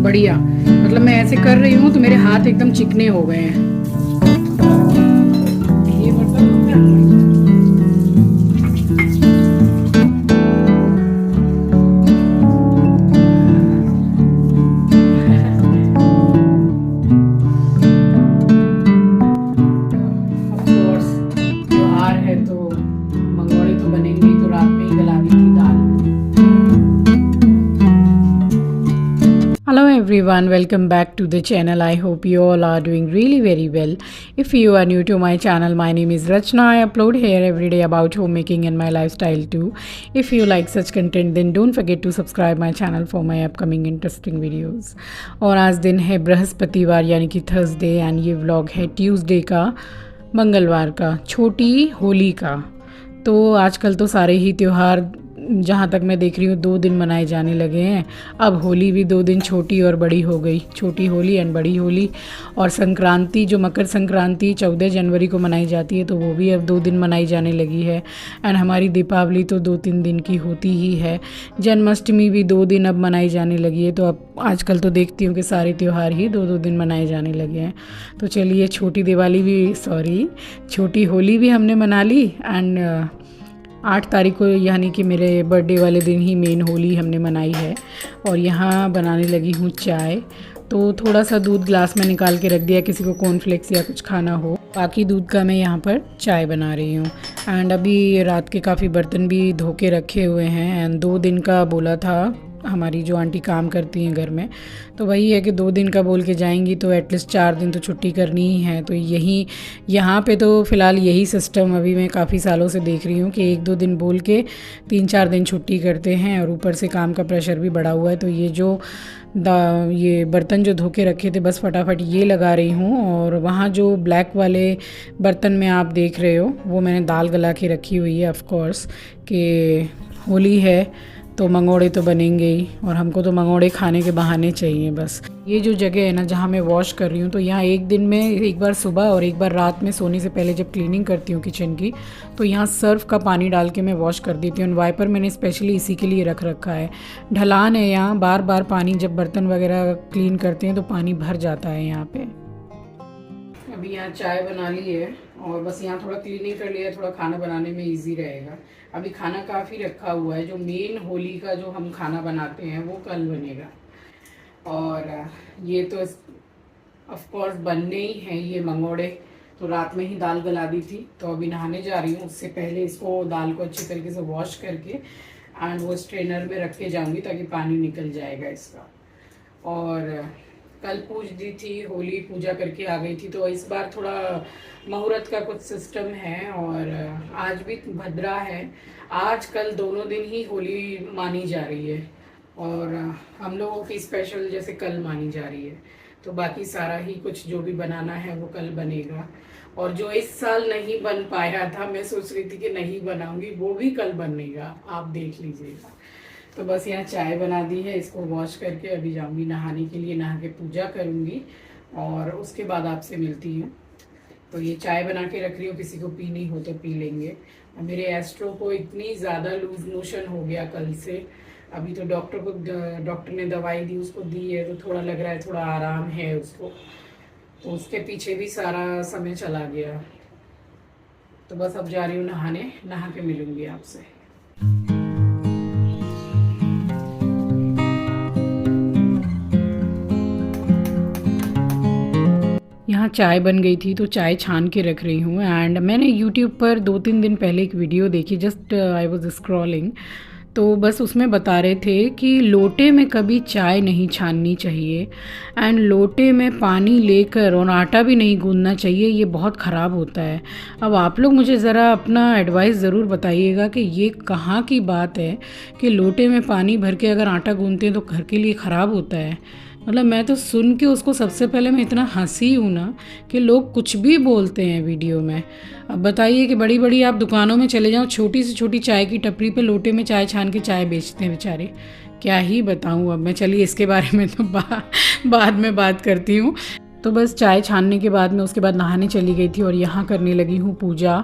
बढ़िया। मतलब मैं ऐसे कर रही हूँ तो मेरे हाथ एकदम चिकने हो गए हैं। ये बर्तन ऑफ कोर्स त्योहार है तो मंगोड़े तो बनेंगे ही, तो रात में ही गला दी थी दाल। Hello everyone, welcome back to the channel. I hope you all are doing really very well. If you are new to my channel, my name is Rachna. I upload here every day about homemaking and my lifestyle too. If you like such content then don't forget to subscribe my channel for my upcoming interesting videos. और आज दिन है बृहस्पतिवार यानी कि Thursday and ये vlog है Tuesday का, मंगलवार का, छोटी होली का। तो आजकल तो सारे ही त्यौहार जहाँ तक मैं देख रही हूँ 2 दिन मनाए जाने लगे हैं। अब होली भी 2 दिन छोटी और बड़ी हो गई, छोटी होली एंड बड़ी होली। और संक्रांति जो मकर संक्रांति 14 जनवरी को मनाई जाती है तो वो भी अब 2 दिन मनाई जाने लगी है। एंड हमारी दीपावली तो 2-3 दिन की होती ही है। जन्माष्टमी भी 2 दिन अब मनाई जाने लगी है। तो अब आजकल तो देखती हूँ कि सारे त्यौहार ही 2-2 दिन मनाए जाने लगे हैं। तो चलिए छोटी होली भी हमने मना ली एंड 8 तारीख को यानी कि मेरे बर्थडे वाले दिन ही मेन होली हमने मनाई है। और यहाँ बनाने लगी हूँ चाय। तो थोड़ा सा दूध ग्लास में निकाल के रख दिया, किसी को कॉर्नफ्लेक्स या कुछ खाना हो। बाकी दूध का मैं यहाँ पर चाय बना रही हूँ। एंड अभी रात के काफ़ी बर्तन भी धो के रखे हुए हैं। एंड 2 दिन का बोला था हमारी जो आंटी काम करती हैं घर में, तो वही है कि 2 दिन का बोल के जाएंगी तो एटलीस्ट 4 दिन तो छुट्टी करनी ही है। तो यहाँ पे तो फ़िलहाल यही सिस्टम अभी मैं काफ़ी सालों से देख रही हूँ कि 1-2 दिन बोल के 3-4 दिन छुट्टी करते हैं। और ऊपर से काम का प्रेशर भी बढ़ा हुआ है। तो ये बर्तन जो धो के रखे थे बस फटाफट ये लगा रही हूँ। और वहाँ जो ब्लैक वाले बर्तन में आप देख रहे हो वो मैंने दाल गला के रखी हुई है। ऑफ कोर्स कि होली है तो मंगोड़े तो बनेंगे ही, और हमको तो मंगोड़े खाने के बहाने चाहिए बस। ये जो जगह है ना जहाँ मैं वॉश कर रही हूँ, तो यहाँ एक दिन में एक बार सुबह और एक बार रात में सोने से पहले जब क्लीनिंग करती हूँ किचन की, तो यहाँ सर्फ का पानी डाल के मैं वॉश कर देती हूँ। वाइपर मैंने स्पेशली इसी के लिए रख रखा है। ढलान है यहाँ, बार बार पानी जब बर्तन वगैरह क्लीन करते हैं तो पानी भर जाता है यहाँ पे। अभी यहाँ चाय बना ली है और बस यहाँ थोड़ा क्लीनिंग कर लिया, थोड़ा खाना बनाने में इजी रहेगा। अभी खाना काफ़ी रखा हुआ है। जो मेन होली का जो हम खाना बनाते हैं वो कल बनेगा। और ये तो ऑफ कोर्स बनने ही हैं ये मंगोड़े। तो रात में ही दाल गला दी थी, तो अभी नहाने जा रही हूँ। उससे पहले इसको दाल को अच्छी तरीके से वॉश करके एंड वो स्ट्रेनर में रख के जाऊँगी ताकि पानी निकल जाएगा इसका। और कल पूज दी थी, होली पूजा करके आ गई थी। तो इस बार थोड़ा मुहूर्त का कुछ सिस्टम है। और आज भी भद्रा है, आज कल दोनों दिन ही होली मानी जा रही है। और हम लोगों की स्पेशल जैसे कल मानी जा रही है। तो बाकी सारा ही कुछ जो भी बनाना है वो कल बनेगा। और जो इस साल नहीं बन पाया था, मैं सोच रही थी कि नहीं बनाऊंगी, वो भी कल बनेगा, आप देख लीजिएगा। तो बस यहाँ चाय बना दी है, इसको वॉश करके अभी जाऊंगी नहाने के लिए, नहा के पूजा करूंगी और उसके बाद आपसे मिलती हूँ। तो ये चाय बना के रख रही हूँ, किसी को पीनी हो तो पी लेंगे। और मेरे एस्ट्रो को इतनी ज़्यादा लूज मोशन हो गया कल से। अभी तो डॉक्टर ने दवाई दी, उसको दी है तो थोड़ा लग रहा है थोड़ा आराम है उसको। तो उसके पीछे भी सारा समय चला गया। तो बस अब जा रही हूँ नहाने, नहा के मिलूँगी आपसे। यहाँ चाय बन गई थी तो चाय छान के रख रही हूँ। एंड मैंने यूट्यूब पर 2-3 दिन पहले एक वीडियो देखी, जस्ट आई वाज स्क्रॉलिंग। तो बस उसमें बता रहे थे कि लोटे में कभी चाय नहीं छाननी चाहिए एंड लोटे में पानी लेकर और आटा भी नहीं गूंदना चाहिए, ये बहुत ख़राब होता है। अब आप लोग मुझे ज़रा अपना एडवाइस ज़रूर बताइएगा कि ये कहाँ की बात है कि लोटे में पानी भर के अगर आटा गूंदते हैं तो घर के लिए ख़राब होता है। मतलब मैं तो सुन के उसको सबसे पहले मैं इतना हंसी हूँ ना कि लोग कुछ भी बोलते हैं वीडियो में। अब बताइए कि बड़ी बड़ी आप दुकानों में चले जाओ, छोटी से छोटी चाय की टपरी पे लोटे में चाय छान के चाय बेचते हैं बेचारे। क्या ही बताऊँ अब मैं। चलिए इसके बारे में तो बाद में बात करती हूँ। तो बस चाय छानने के बाद मैं उसके बाद नहाने चली गई थी और यहाँ करने लगी हूँ पूजा।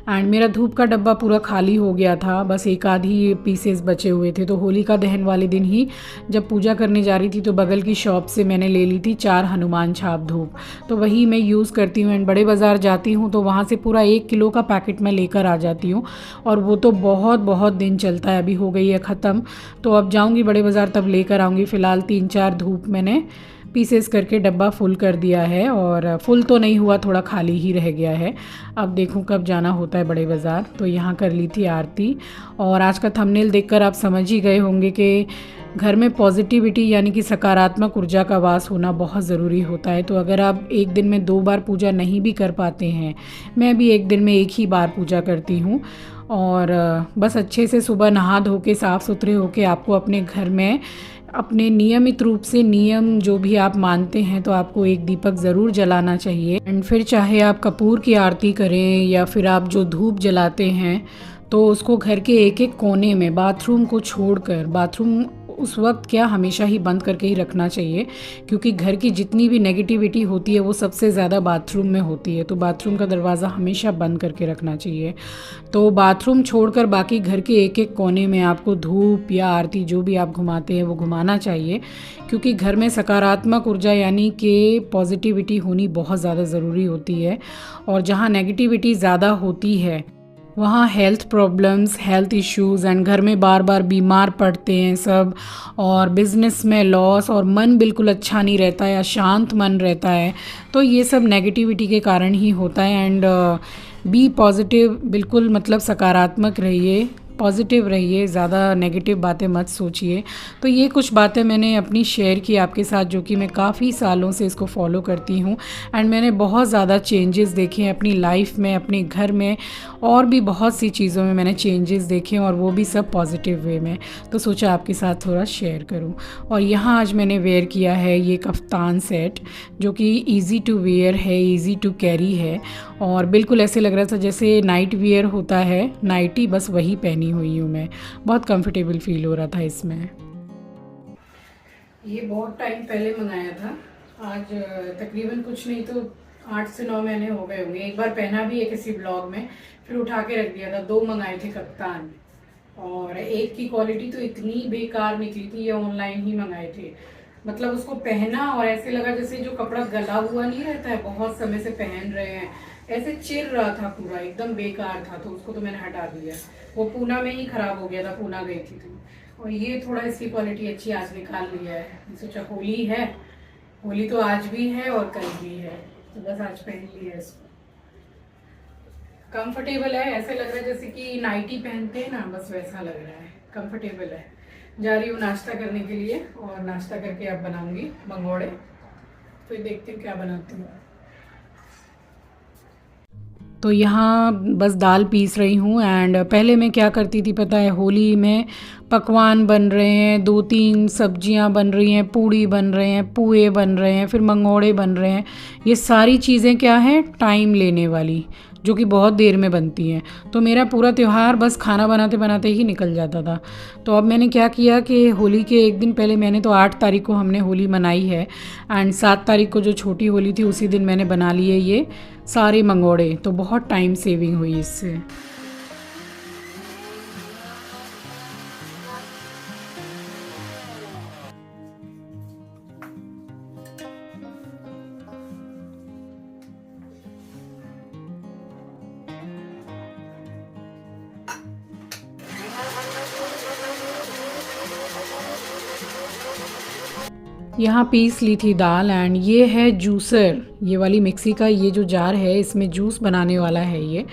एंड मेरा धूप का डब्बा पूरा खाली हो गया था, बस एक आध ही पीसेस बचे हुए थे। तो होलिका दहन वाले दिन ही जब पूजा करने जा रही थी तो बगल की शॉप से मैंने ले ली थी 4 हनुमान छाप धूप। तो वही मैं यूज़ करती हूँ। एंड बड़े बाज़ार जाती हूँ तो वहाँ से पूरा 1 किलो का पैकेट मैं लेकर आ जाती हूँ और वो तो बहुत बहुत दिन चलता है। अभी हो गई है ख़त्म, तो अब जाऊँगी बड़े बाज़ार तब लेकर आऊँगी। फ़िलहाल 3-4 धूप मैंने पीसेस करके डब्बा फुल कर दिया है, और फुल तो नहीं हुआ, थोड़ा खाली ही रह गया है। अब देखूं कब जाना होता है बड़े बाज़ार। तो यहाँ कर ली थी आरती। और आज का थंबनेल देखकर आप समझ ही गए होंगे कि घर में पॉजिटिविटी यानी कि सकारात्मक ऊर्जा का वास होना बहुत ज़रूरी होता है। तो अगर आप एक दिन में 2 बार पूजा नहीं भी कर पाते हैं, मैं भी एक दिन में 1 ही बार पूजा करती हूँ। और बस अच्छे से सुबह नहा धो के साफ़ सुथरे होके आपको अपने घर में अपने नियमित रूप से नियम जो भी आप मानते हैं तो आपको एक दीपक ज़रूर जलाना चाहिए। एंड फिर चाहे आप कपूर की आरती करें या फिर आप जो धूप जलाते हैं तो उसको घर के एक एक कोने में, बाथरूम को छोड़कर, बाथरूम उस वक्त क्या हमेशा ही बंद करके ही रखना चाहिए, क्योंकि घर की जितनी भी नेगेटिविटी होती है वो सबसे ज़्यादा बाथरूम में होती है। तो बाथरूम का दरवाज़ा हमेशा बंद करके रखना चाहिए। तो बाथरूम छोड़कर बाकी घर के एक एक कोने में आपको धूप या आरती जो भी आप घुमाते हैं वो घुमाना चाहिए, क्योंकि घर में सकारात्मक ऊर्जा यानी कि पॉजिटिविटी होनी बहुत ज़्यादा ज़रूरी होती है। और जहाँ नेगेटिविटी ज़्यादा होती है वहाँ health problems, health issues and घर में बार बार बीमार पड़ते हैं सब, और बिज़नेस में लॉस, और मन बिल्कुल अच्छा नहीं रहता है, अशांत मन रहता है। तो ये सब नेगेटिविटी के कारण ही होता है। एंड बी पॉजिटिव, बिल्कुल मतलब सकारात्मक रहिए, पॉजिटिव रहिए, ज़्यादा नेगेटिव बातें मत सोचिए। तो ये कुछ बातें मैंने अपनी शेयर की आपके साथ, जो कि मैं काफ़ी सालों से इसको फॉलो करती हूँ। एंड मैंने बहुत ज़्यादा चेंजेस देखे हैं अपनी लाइफ में, अपने घर में, और भी बहुत सी चीज़ों में मैंने चेंजेस देखे हैं, और वो भी सब पॉजिटिव वे में। तो सोचा आपके साथ थोड़ा शेयर करूँ। और यहाँ आज मैंने वेयर किया है ये कफ्तान सेट, जो कि ईज़ी टू वेयर है, ईज़ी टू कैरी है, और बिल्कुल ऐसे लग रहा था जैसे नाइट वियर होता है, नाइटी, बस वही पहनी हुई हूँ मैं। बहुत कंफर्टेबल फील हो रहा था इसमें। ये बहुत टाइम पहले मंगाया था, आज तकरीबन कुछ नहीं तो 8 से 9 महीने हो गए होंगे। एक बार पहना भी है किसी ब्लॉग में, फिर उठा के रख दिया था। 2 मंगाए थे कप्तान, और एक की क्वालिटी तो इतनी बेकार निकली थी, ये ऑनलाइन ही मंगाए थे। मतलब उसको पहना और ऐसे लगा जैसे जो कपड़ा गला हुआ नहीं रहता है, बहुत समय से पहन रहे हैं, ऐसे चिर रहा था पूरा, एकदम बेकार था। तो उसको तो मैंने हटा दिया, वो पूना में ही खराब हो गया था, पूना गई थी तो। और ये थोड़ा इसकी क्वालिटी अच्छी, आज निकाल लिया है। सोचा होली है, होली तो आज भी है और कल भी है, तो बस आज पहन लिया है इसको। कंफर्टेबल है, ऐसे लग रहा है जैसे कि नाइटी पहनते हैं ना, बस वैसा लग रहा है, कंफर्टेबल है। जा रही हूँ नाश्ता करने के लिए, और नाश्ता करके अब बनाऊंगी मंगोड़े। तो देखती हूँ क्या बनाती हूँ। तो यहाँ बस दाल पीस रही हूँ। एंड पहले मैं क्या करती थी पता है, होली में पकवान बन रहे हैं, 2-3 सब्जियाँ बन रही हैं, पूड़ी बन रहे हैं, पुए बन रहे हैं, फिर मंगोड़े बन रहे हैं। ये सारी चीज़ें क्या हैं, टाइम लेने वाली, जो कि बहुत देर में बनती हैं। तो मेरा पूरा त्यौहार बस खाना बनाते बनाते ही निकल जाता था। तो अब मैंने क्या किया कि होली के एक दिन पहले, मैंने तो 8 तारीख को हमने होली मनाई है, एंड 7 तारीख को जो छोटी होली थी उसी दिन मैंने बना लिए ये सारे मंगोड़े। तो बहुत टाइम सेविंग हुई इससे। यहाँ पीस ली थी दाल। एंड ये है जूसर, ये वाली मिक्सी का ये जो जार है, इसमें जूस बनाने वाला है ये।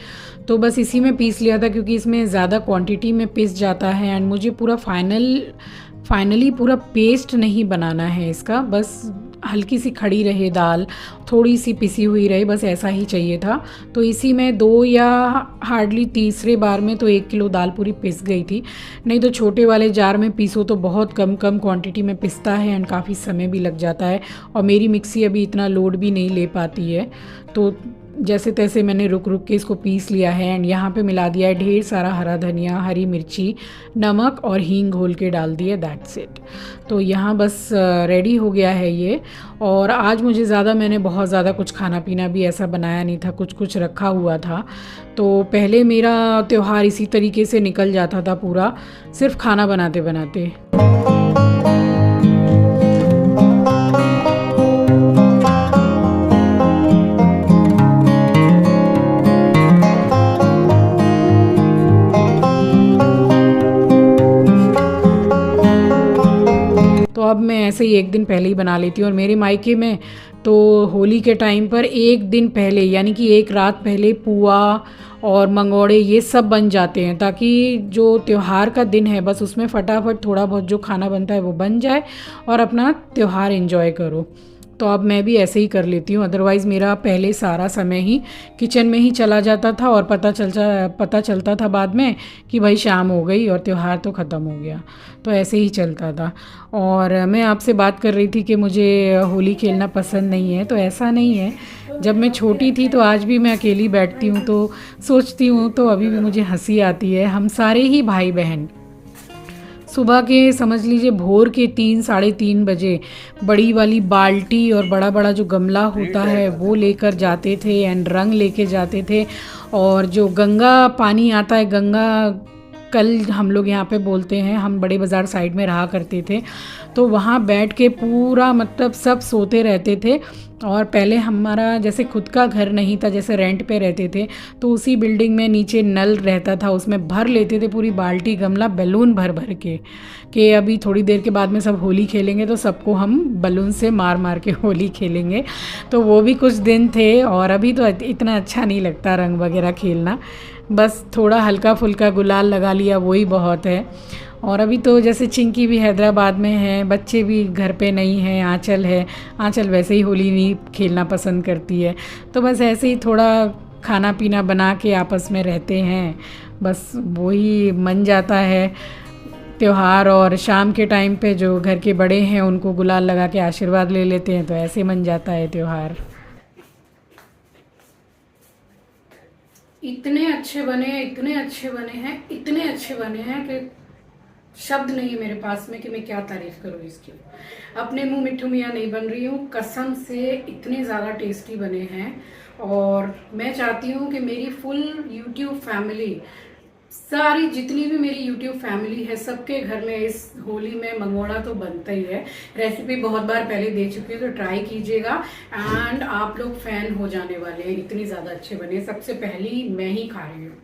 तो बस इसी में पीस लिया था, क्योंकि इसमें ज़्यादा क्वांटिटी में पीस जाता है। एंड मुझे पूरा फाइनली पूरा पेस्ट नहीं बनाना है इसका, बस हल्की सी खड़ी रहे दाल, थोड़ी सी पिसी हुई रहे, बस ऐसा ही चाहिए था। तो इसी में 2 या हार्डली तीसरे बार में तो 1 किलो दाल पूरी पिस गई थी। नहीं तो छोटे वाले जार में पीसो तो बहुत कम क्वांटिटी में पिसता है, एंड काफ़ी समय भी लग जाता है, और मेरी मिक्सी अभी इतना लोड भी नहीं ले पाती है। तो जैसे तैसे मैंने रुक रुक के इसको पीस लिया है एंड यहाँ पे मिला दिया है ढेर सारा हरा धनिया, हरी मिर्ची, नमक और हींग घोल के डाल दिया, दैट्स इट। तो यहाँ बस रेडी हो गया है ये। और आज मुझे मैंने बहुत ज़्यादा कुछ खाना पीना भी ऐसा बनाया नहीं था, कुछ कुछ रखा हुआ था। तो पहले मेरा त्यौहार इसी तरीके से निकल जाता था पूरा, सिर्फ खाना बनाते बनाते। तो अब मैं ऐसे ही एक दिन पहले ही बना लेती हूँ। और मेरे मायके में तो होली के टाइम पर एक दिन पहले, यानी कि एक रात पहले पुआ और मंगोड़े ये सब बन जाते हैं, ताकि जो त्यौहार का दिन है बस उसमें फटाफट थोड़ा बहुत जो खाना बनता है वो बन जाए और अपना त्यौहार एंजॉय करो। तो अब मैं भी ऐसे ही कर लेती हूँ, अदरवाइज़ मेरा पहले सारा समय ही किचन में ही चला जाता था और पता चलता था बाद में कि भाई शाम हो गई और त्यौहार तो ख़त्म हो गया। तो ऐसे ही चलता था। और मैं आपसे बात कर रही थी कि मुझे होली खेलना पसंद नहीं है, तो ऐसा नहीं है। जब मैं छोटी थी तो आज भी मैं अकेली बैठती हूँ तो सोचती हूँ तो अभी भी मुझे हंसी आती है। हम सारे ही भाई बहन सुबह के समझ लीजिए भोर के 3 साढ़े 3 बजे बड़ी वाली बाल्टी और बड़ा बड़ा जो गमला होता है वो लेकर जाते थे एंड रंग लेके जाते थे। और जो गंगा पानी आता है, गंगा कल हम लोग यहाँ पे बोलते हैं, हम बड़े बाज़ार साइड में रहा करते थे, तो वहाँ बैठ के पूरा मतलब सब सोते रहते थे। और पहले हमारा जैसे खुद का घर नहीं था, जैसे रेंट पे रहते थे, तो उसी बिल्डिंग में नीचे नल रहता था, उसमें भर लेते थे पूरी बाल्टी गमला बैलून भर भर के, कि अभी थोड़ी देर के बाद में सब होली खेलेंगे तो सबको हम बलून से मार मार के होली खेलेंगे। तो वो भी कुछ दिन थे। और अभी तो इतना अच्छा नहीं लगता रंग वगैरह खेलना, बस थोड़ा हल्का फुल्का गुलाल लगा लिया वही बहुत है। और अभी तो जैसे चिंकी भी हैदराबाद में है, बच्चे भी घर पे नहीं हैं, आंचल है, आंचल वैसे ही होली नहीं खेलना पसंद करती है। तो बस ऐसे ही थोड़ा खाना पीना बना के आपस में रहते हैं, बस वही मन जाता है त्यौहार। और शाम के टाइम पे जो घर के बड़े हैं उनको गुलाल लगा के आशीर्वाद ले लेते हैं, तो ऐसे मन जाता है त्यौहार। इतने अच्छे बने हैं, इतने अच्छे बने हैं, इतने अच्छे बने हैं कि शब्द नहीं है मेरे पास में कि मैं क्या तारीफ करूँ इसकी। अपने मुंह मिट्ठू मियाँ नहीं बन रही हूँ, कसम से इतने ज़्यादा टेस्टी बने हैं। और मैं चाहती हूँ कि मेरी फुल यूट्यूब फैमिली, सारी जितनी भी मेरी यूट्यूब फैमिली है, सबके घर में इस होली में मंगोड़ा तो बनता ही है। रेसिपी बहुत बार पहले दे चुकी है, तो ट्राई कीजिएगा एंड आप लोग फैन हो जाने वाले हैं, इतनी ज़्यादा अच्छे बने। सबसे पहली मैं ही खा रही हूँ,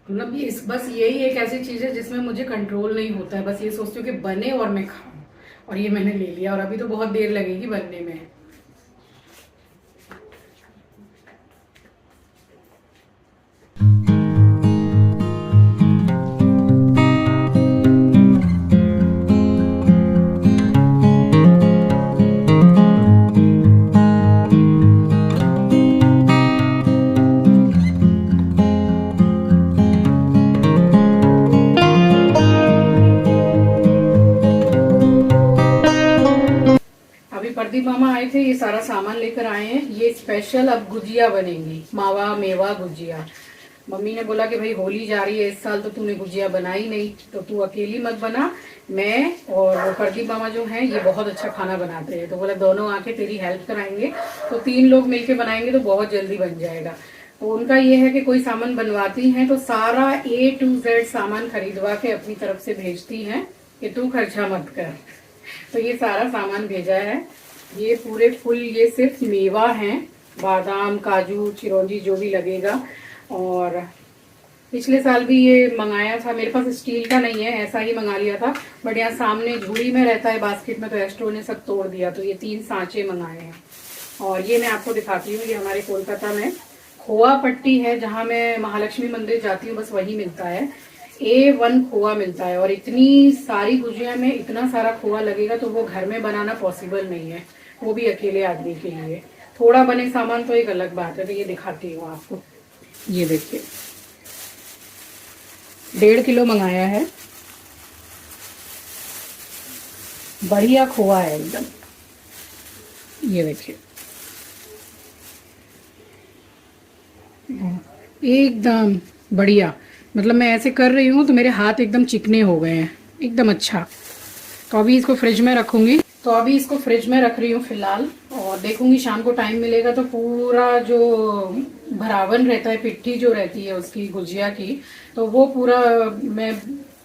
मतलब ये बस यही एक ऐसी चीज़ है जिसमें मुझे कंट्रोल नहीं होता है, बस ये सोचती हूँ कि बने और मैं खाऊं। और ये मैंने ले लिया और अभी तो बहुत देर लगेगी बनने में। प्रदीप मामा आए थे, ये सारा सामान लेकर आए हैं। ये स्पेशल अब गुजिया बनेंगी, मावा मेवा गुजिया। मम्मी ने बोला कि भाई होली जा रही है इस साल, तो तूने गुजिया बनाई नहीं, तो तू अकेली मत बना, मैं और प्रदीप मामा जो हैं ये बहुत अच्छा खाना बनाते हैं, तो बोला दोनों आके तेरी हेल्प कराएंगे, तो 3 लोग मिलके बनाएंगे तो बहुत जल्दी बन जाएगा। तो उनका ये है कि कोई सामान बनवाती हैं तो सारा A to Z सामान खरीदवा के अपनी तरफ से भेजती हैं कि तू खर्चा मत कर। तो ये सारा सामान भेजा है, ये पूरे फुल, ये सिर्फ मेवा हैं, बादाम काजू चिरौंजी जो भी लगेगा। और पिछले साल भी ये मंगाया था, मेरे पास स्टील का नहीं है, ऐसा ही मंगा लिया था, बट यहाँ सामने झूड़ी में रहता है बास्केट में, तो एस्ट्रो ने सब तोड़ दिया, तो ये 3 सांचे मंगाए हैं। और ये मैं आपको दिखाती हूँ, ये हमारे कोलकाता में खोआ पट्टी है, जहाँ मैं महालक्ष्मी मंदिर जाती हूँ बस वही मिलता है। A1 खोआ मिलता है, और इतनी सारी गुजिया में इतना सारा खोआ लगेगा तो वो घर में बनाना पॉसिबल नहीं है, वो भी अकेले आदमी के लिए। थोड़ा बने सामान तो एक अलग बात है। तो ये दिखाती हूँ आपको, ये देखिए 1.5 किलो मंगाया है, बढ़िया खोआ है एकदम। ये देखिए एकदम बढ़िया। मतलब मैं ऐसे कर रही हूँ तो मेरे हाथ एकदम चिकने हो गए हैं, एकदम अच्छा। तो अभी इसको फ्रिज में रखूँगी। तो अभी इसको फ्रिज में रख रही हूँ फ़िलहाल, और देखूँगी शाम को टाइम मिलेगा तो पूरा जो भरावन रहता है, पिट्ठी जो रहती है उसकी गुजिया की, तो वो पूरा मैं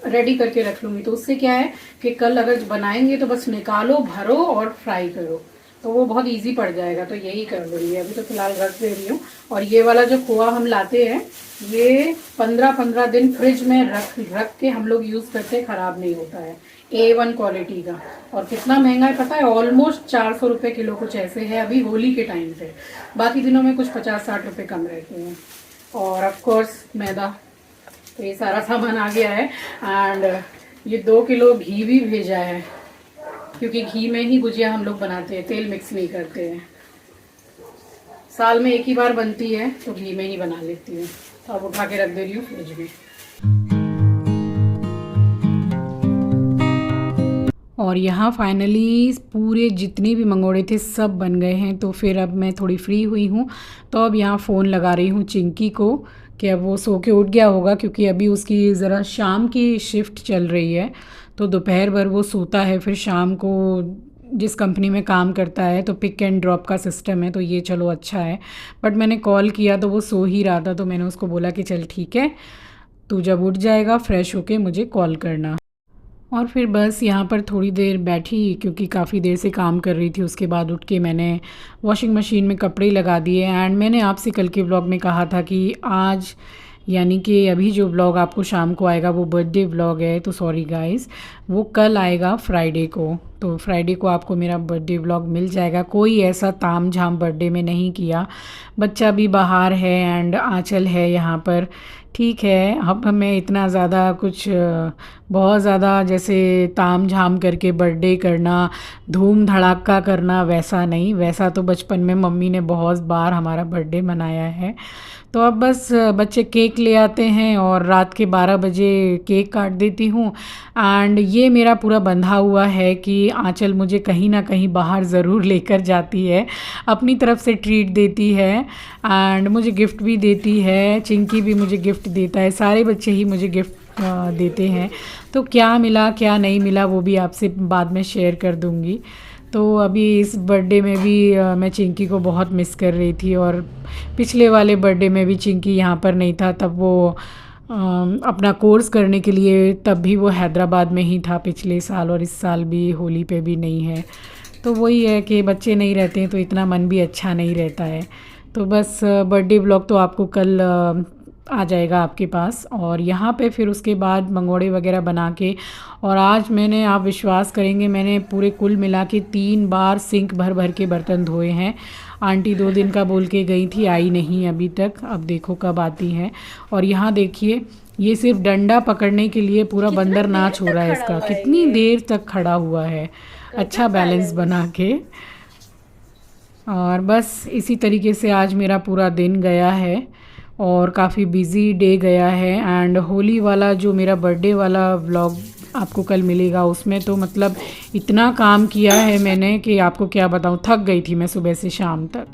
रेडी करके रख लूँगी। तो उससे क्या है कि कल अगर बनाएंगे तो बस निकालो, भरो और फ्राई करो, तो वो बहुत इजी पड़ जाएगा। तो यही कर रही है अभी, तो फिलहाल रख दे रही हूँ। और ये वाला जो खोआ हम लाते हैं, ये 15-15 दिन फ्रिज में रख के हम लोग यूज़ करते हैं, ख़राब नहीं होता है। A1 क्वालिटी का। और कितना महंगा है पता है? ऑलमोस्ट 400 रुपये किलो कुछ ऐसे है अभी होली के टाइम पे। बाकी दिनों में कुछ 50-60 रुपये कम रहते हैं। और ऑफ कोर्स मैदा, तो ये सारा सामान आ गया है। एंड ये 2 किलो घी भी भेजा है, क्योंकि घी में ही गुजिया हम लोग बनाते हैं, तेल मिक्स नहीं करते हैं। साल में एक ही बार बनती है तो घी में ही बना लेती हूँ। तो अब उठा के रख दे रही हूँ फ्रिज में। और यहाँ फाइनली पूरे जितने भी मंगोड़े थे सब बन गए हैं। तो फिर अब मैं थोड़ी फ्री हुई हूँ, तो अब यहाँ फ़ोन लगा रही हूँ चिंकी को कि अब वो सो के उठ गया होगा, क्योंकि अभी उसकी ज़रा शाम की शिफ्ट चल रही है। तो दोपहर भर वो सोता है, फिर शाम को जिस कंपनी में काम करता है तो पिक एंड ड्रॉप का सिस्टम है, तो ये चलो अच्छा है। बट मैंने कॉल किया तो वो सो ही रहा था, तो मैंने उसको बोला कि चल ठीक है, तू जब उठ जाएगा फ्रेश होके मुझे कॉल करना। और फिर बस यहाँ पर थोड़ी देर बैठी, क्योंकि काफ़ी देर से काम कर रही थी। उसके बाद उठ के मैंने वॉशिंग मशीन में कपड़े लगा दिए। एंड मैंने आपसे कल के व्लॉग में कहा था कि आज, यानी कि अभी जो व्लॉग आपको शाम को आएगा वो बर्थडे व्लॉग है, तो सॉरी गाइस, वो कल आएगा फ्राइडे को। तो फ्राइडे को आपको मेरा बर्थडे व्लॉग मिल जाएगा। कोई ऐसा ताम झाम बर्थडे में नहीं किया, बच्चा भी बाहर है एंड आंचल है यहाँ पर, ठीक है। अब मैं इतना ज़्यादा कुछ बहुत ज़्यादा जैसे ताम झाम करके बर्थडे करना, धूम धड़ाका करना, वैसा नहीं। वैसा तो बचपन में मम्मी ने बहुत बार हमारा बर्थडे मनाया है। तो अब बस बच्चे केक ले आते हैं और रात के 12 बजे केक काट देती हूँ। एंड ये मेरा पूरा बंधा हुआ है कि आंचल मुझे कहीं ना कहीं बाहर ज़रूर लेकर जाती है, अपनी तरफ से ट्रीट देती है एंड मुझे गिफ्ट भी देती है। चिंकी भी मुझे गिफ्ट देता है, सारे बच्चे ही मुझे गिफ्ट देते हैं। तो क्या मिला क्या नहीं मिला वो भी आपसे बाद में शेयर कर दूँगी। तो अभी इस बर्थडे में भी मैं चिंकी को बहुत मिस कर रही थी, और पिछले वाले बर्थडे में भी चिंकी यहाँ पर नहीं था, तब वो अपना कोर्स करने के लिए, तब भी वो हैदराबाद में ही था पिछले साल, और इस साल भी होली पे भी नहीं है। तो वही है कि बच्चे नहीं रहते हैं तो इतना मन भी अच्छा नहीं रहता है। तो बस बर्थडे व्लॉग तो आपको कल आ जाएगा आपके पास। और यहाँ पे फिर उसके बाद मंगोड़े वगैरह बना के, और आज मैंने, आप विश्वास करेंगे, मैंने पूरे कुल मिला के 3 बार सिंक भर भर के बर्तन धोए हैं। आंटी 2 दिन का बोल के गई थी, आई नहीं अभी तक, अब देखो कब आती हैं। और यहाँ देखिए, ये सिर्फ डंडा पकड़ने के लिए पूरा बंदर नाच हो रहा है इसका, कितनी देर तक खड़ा हुआ है, अच्छा बैलेंस बना के। और बस इसी तरीके से आज मेरा पूरा दिन गया है और काफ़ी बिज़ी डे गया है। एंड होली वाला जो मेरा बर्थडे वाला व्लॉग आपको कल मिलेगा, उसमें तो मतलब इतना काम किया है मैंने कि आपको क्या बताऊँ, थक गई थी मैं सुबह से शाम तक।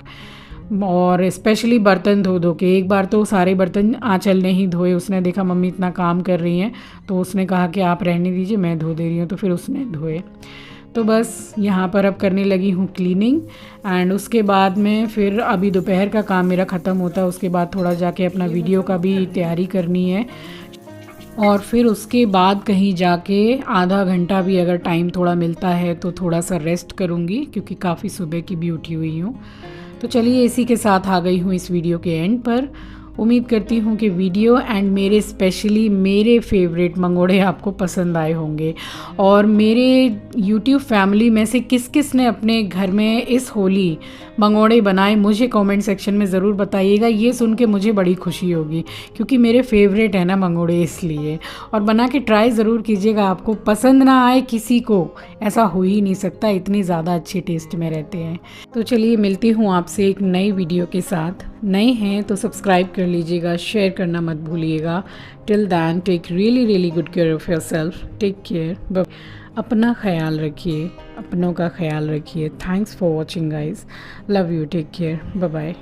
और स्पेशली बर्तन धो धो के, एक बार तो सारे बर्तन आंचल ने ही धोए। उसने देखा मम्मी इतना काम कर रही हैं तो उसने कहा कि आप रहने दीजिए, मैं धो दे रही हूँ, तो फिर उसने धोए। तो बस यहाँ पर अब करने लगी हूँ क्लीनिंग। एंड उसके बाद में फिर अभी दोपहर का काम मेरा ख़त्म होता है, उसके बाद थोड़ा जाके अपना वीडियो का भी तैयारी करनी है। और फिर उसके बाद कहीं जाके आधा घंटा भी अगर टाइम थोड़ा मिलता है तो थोड़ा सा रेस्ट करूँगी, क्योंकि काफ़ी सुबह की भी उठी हुई हूँ। तो चलिए इसी के साथ आ गई हूँ इस वीडियो के एंड पर। उम्मीद करती हूँ कि वीडियो एंड मेरे स्पेशली मेरे फेवरेट मंगोड़े आपको पसंद आए होंगे। और मेरे YouTube फैमिली में से किस किस ने अपने घर में इस होली मंगोड़े बनाए, मुझे कमेंट सेक्शन में ज़रूर बताइएगा। ये सुन के मुझे बड़ी खुशी होगी, क्योंकि मेरे फेवरेट है ना मंगोड़े, इसलिए। और बना के ट्राई ज़रूर कीजिएगा, आपको पसंद ना आए किसी को, ऐसा हो ही नहीं सकता, इतने ज़्यादा अच्छे टेस्ट में रहते हैं। तो चलिए मिलती हूँ आपसे एक नई वीडियो के साथ। नए हैं तो सब्सक्राइब कर लीजिएगा, शेयर करना मत भूलिएगा। Till then take really good care of yourself, take care, अपना ख्याल रखिए, अपनों का ख्याल रखिए। Thanks for watching guys, love you, take care, bye bye.